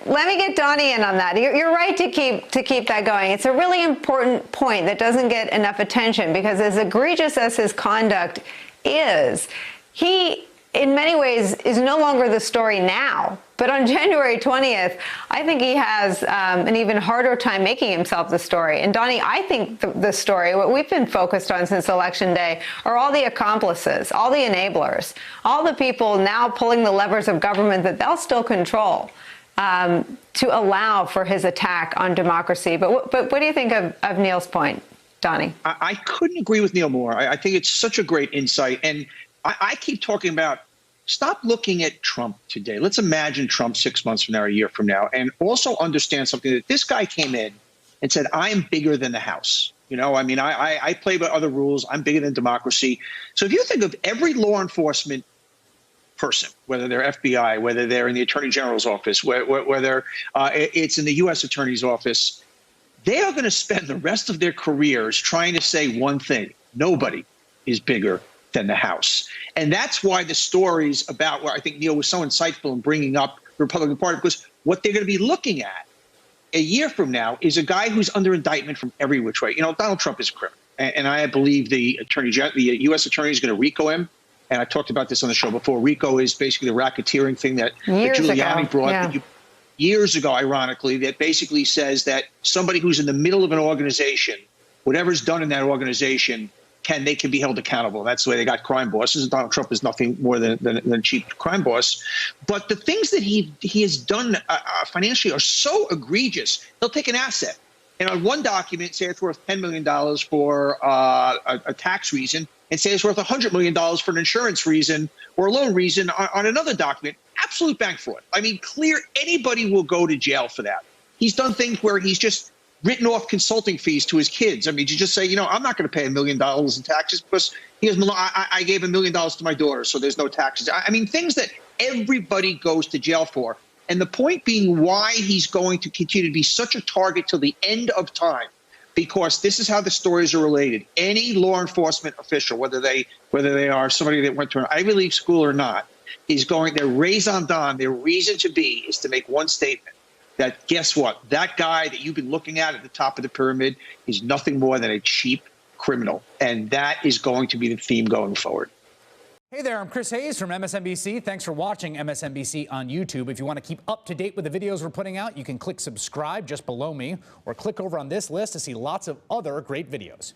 let me get Donnie in on that. You're right to keep that going. It's a really important point that doesn't get enough attention, because as egregious as his conduct is, he, in many ways, is no longer the story now. But on January 20th, I think he has an even harder time making himself the story. And Donnie, I think the story, what we've been focused on since Election Day, are all the accomplices, all the enablers, all the people now pulling the levers of government that they'll still control to allow for his attack on democracy. But what do you think of Neil's point, Donnie? I couldn't agree with Neil more. I think it's such a great insight. And I keep talking about, stop looking at Trump today. Let's imagine Trump 6 months from now, a year from now, and also understand something, that this guy came in and said, I am bigger than the House. You know, I mean, I play by other rules. I'm bigger than democracy. So if you think of every law enforcement person, whether they're FBI, whether they're in the Attorney General's office, whether it's in the U.S. Attorney's office, they are going to spend the rest of their careers trying to say one thing: nobody is bigger than the House. And that's why the stories about, where I think Neil was so insightful in bringing up the Republican Party, because what they're going to be looking at a year from now is a guy who's under indictment from every which way. You know, Donald Trump is a criminal, and I believe the U.S. Attorney is going to RICO him. And I talked about this on the show before. RICO is basically the racketeering thing that Giuliani brought years ago, ironically, that basically says that somebody who's in the middle of an organization, whatever's done in that organization, they can be held accountable. That's the way they got crime bosses. Donald Trump is nothing more than a cheap crime boss. But the things that he has done financially are so egregious. They'll take an asset, and on one document say it's worth $10 million for a tax reason, and say it's worth $100 million for an insurance reason or a loan reason on another document. Absolute bank fraud. I mean, clear. Anybody will go to jail for that. He's done things where he's just written off consulting fees to his kids. I mean, you just say, you know, I'm not going to pay $1 million in taxes because I gave $1 million to my daughter, so there's no taxes. I mean, things that everybody goes to jail for. And the point being why he's going to continue to be such a target till the end of time, because this is how the stories are related. Any law enforcement official, whether they are somebody that went to an Ivy League school or not, is going, their raison d'etre, their reason to be, is to make one statement: that guess what? That guy that you've been looking at the top of the pyramid is nothing more than a cheap criminal. And that is going to be the theme going forward. Hey there, I'm Chris Hayes from MSNBC. Thanks for watching MSNBC on YouTube. If you want to keep up to date with the videos we're putting out, you can click subscribe just below me, or click over on this list to see lots of other great videos.